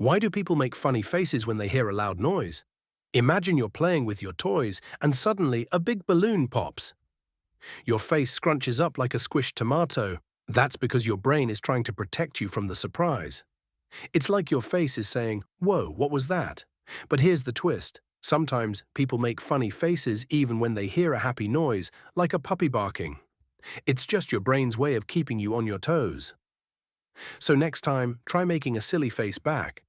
Why do people make funny faces when they hear a loud noise? Imagine you're playing with your toys and suddenly a big balloon pops. Your face scrunches up like a squished tomato. That's because your brain is trying to protect you from the surprise. It's like your face is saying, "Whoa, what was that?" But here's the twist. Sometimes people make funny faces even when they hear a happy noise, like a puppy barking. It's just your brain's way of keeping you on your toes. So next time, try making a silly face back.